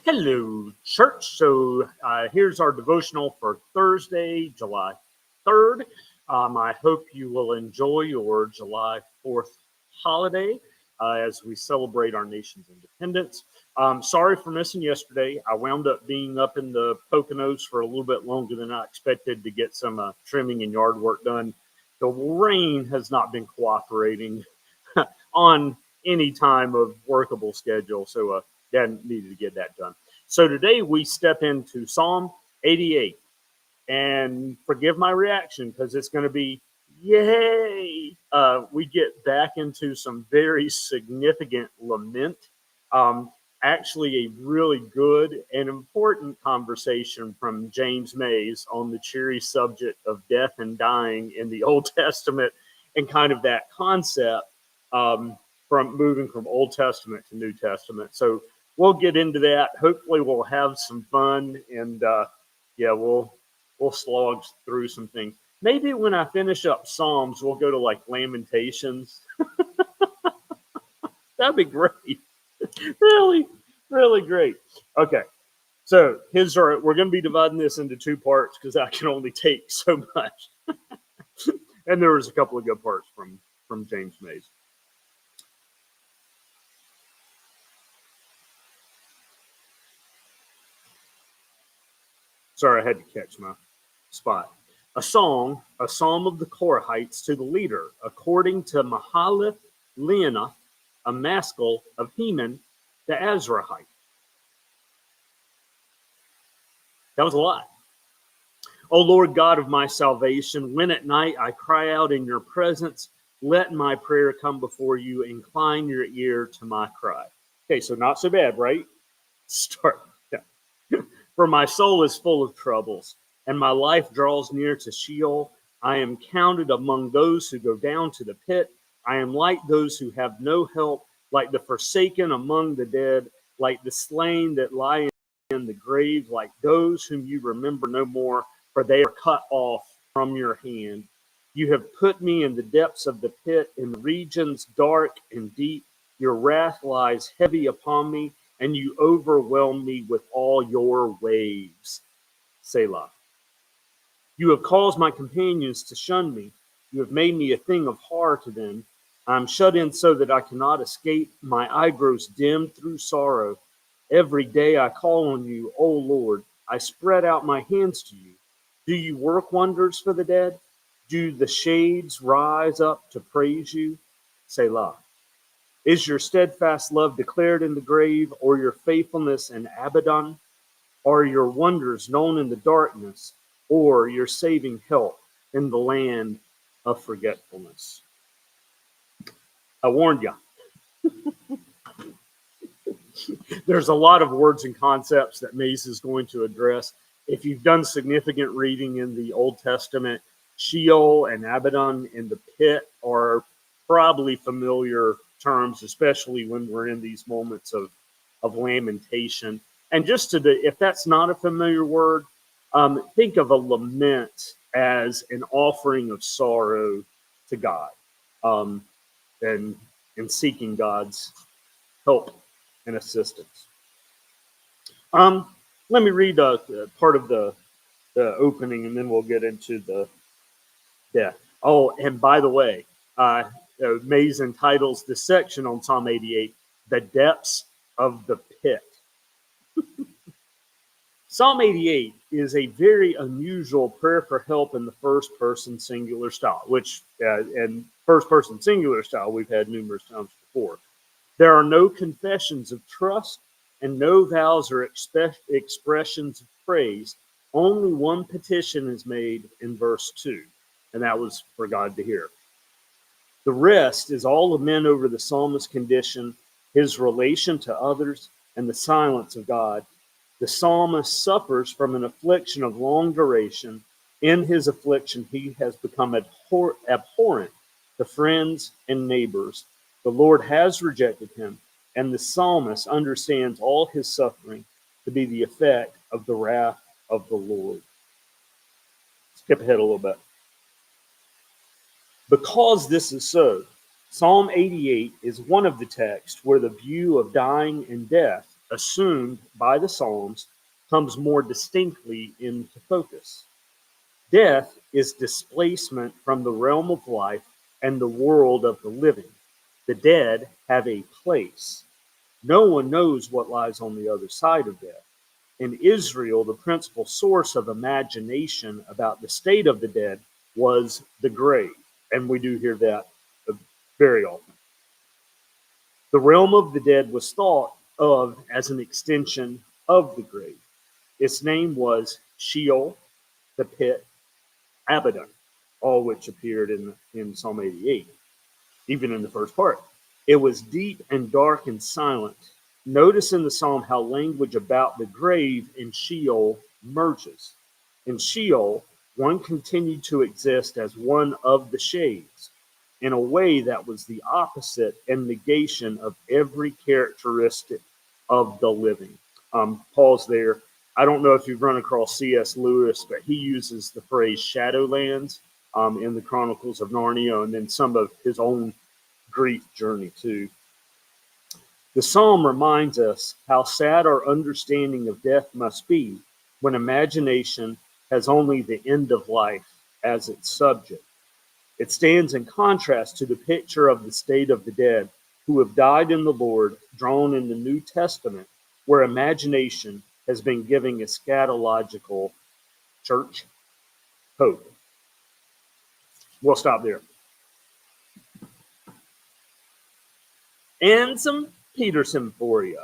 Hello, church. So here's our devotional for Thursday, July 3rd. I hope you will enjoy your July 4th holiday as we celebrate our nation's independence. Sorry for missing yesterday. I wound up being up in the Poconos for a little bit longer than I expected to get some trimming and yard work done. The rain has not been cooperating on any time of workable schedule. So needed to get that done. So today we step into Psalm 88. And forgive my reaction because it's going to be yay. We get back into some very significant lament. Actually, a really good and important conversation from James Mays on the cheery subject of death and dying in the Old Testament and kind of that concept from moving from Old Testament to New Testament. So we'll get into that. Hopefully we'll have some fun and we'll slog through some things. Maybe when I finish up Psalms, we'll go to like Lamentations. That'd be great. Really, really great. Okay. So we're going to be dividing this into two parts because I can only take so much. And there was a couple of good parts from James Mays. Sorry, I had to catch my spot. A psalm of the Korahites to the leader, according to Mahalath Leannoth, a maskil of Heman the Azrahite. That was a lot. O Lord God of my salvation, when at night I cry out in your presence, let my prayer come before you. Incline your ear to my cry. Okay, so not so bad, right? Start. Yeah. For my soul is full of troubles, and my life draws near to Sheol. I am counted among those who go down to the pit. I am like those who have no help, like the forsaken among the dead, like the slain that lie in the grave, like those whom you remember no more, for they are cut off from your hand. You have put me in the depths of the pit, in regions dark and deep. Your wrath lies heavy upon me, and you overwhelm me with all your waves. Selah. You have caused my companions to shun me. You have made me a thing of horror to them. I am shut in so that I cannot escape. My eye grows dim through sorrow. Every day I call on you, O Lord. I spread out my hands to you. Do you work wonders for the dead? Do the shades rise up to praise you? Selah. Is your steadfast love declared in the grave, or your faithfulness in Abaddon? Are your wonders known in the darkness, or your saving help in the land of forgetfulness? I warned you. There's a lot of words and concepts that Mays is going to address. If you've done significant reading in the Old Testament, Sheol and Abaddon and the pit are probably familiar terms, especially when we're in these moments of lamentation. And just if that's not a familiar word, think of a lament as an offering of sorrow to God, and seeking God's help and assistance. Let me read part of the opening, and then we'll get into the death. Oh, and by the way, Mays entitles this section on Psalm 88, The Depths of the Pit. Psalm 88 is a very unusual prayer for help in the first-person singular style, which, in first-person singular style, we've had numerous times before. There are no confessions of trust and no vows or expressions of praise. Only one petition is made in verse 2, and that was for God to hear. The rest is all lament over the psalmist's condition, his relation to others, and the silence of God. The psalmist suffers from an affliction of long duration. In his affliction, he has become abhorrent to friends and neighbors. The Lord has rejected him, and the psalmist understands all his suffering to be the effect of the wrath of the Lord. Skip ahead a little bit. Because this is so, Psalm 88 is one of the texts where the view of dying and death assumed by the Psalms comes more distinctly into focus. Death is displacement from the realm of life and the world of the living. The dead have a place. No one knows what lies on the other side of death. In Israel, the principal source of imagination about the state of the dead was the grave. And we do hear that very often. The realm of the dead was thought of as an extension of the grave. Its name was Sheol, the pit, Abaddon, all which appeared in Psalm 88, even in the first part. It was deep and dark and silent. Notice in the psalm how language about the grave in Sheol merges. In Sheol, one continued to exist as one of the shades in a way that was the opposite and negation of every characteristic of the living. Pause there. I don't know if you've run across C.S. Lewis, but he uses the phrase Shadowlands in the Chronicles of Narnia and then some of his own grief journey too. The psalm reminds us how sad our understanding of death must be when imagination has only the end of life as its subject. It stands in contrast to the picture of the state of the dead who have died in the Lord, drawn in the New Testament, where imagination has been giving eschatological church hope. We'll stop there. And some Peterson for you,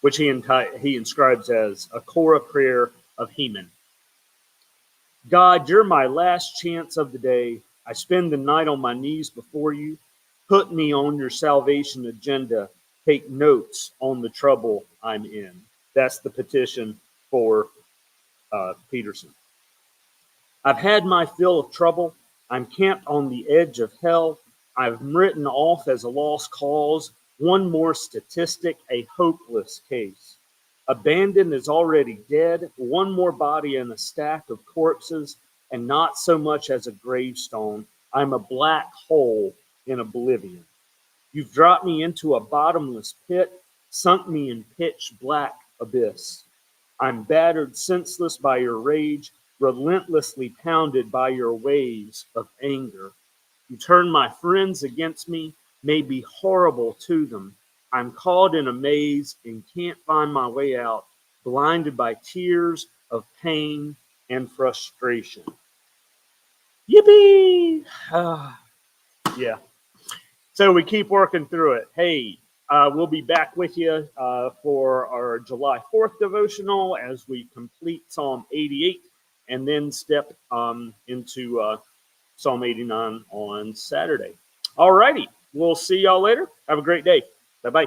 which he inscribes as a Korah prayer of Heman. God, you're my last chance of the day. I spend the night on my knees before you. Put me on your salvation agenda. Take notes on the trouble I'm in. That's the petition for Peterson. I've had my fill of trouble. I'm camped on the edge of hell. I'm written off as a lost cause. One more statistic, a hopeless case. Abandoned is already dead. One more body in a stack of corpses, and not so much as a gravestone. I'm a black hole in oblivion. You've dropped me into a bottomless pit, sunk me in pitch black abyss. I'm battered senseless by your rage, relentlessly pounded by your waves of anger. You turn my friends against me, may be horrible to them. I'm caught in a maze and can't find my way out, blinded by tears of pain and frustration. Yippee! Yeah. So we keep working through it. Hey, we'll be back with you for our July 4th devotional as we complete Psalm 88 and then step into Psalm 89 on Saturday. All righty. We'll see y'all later. Have a great day. Bye-bye.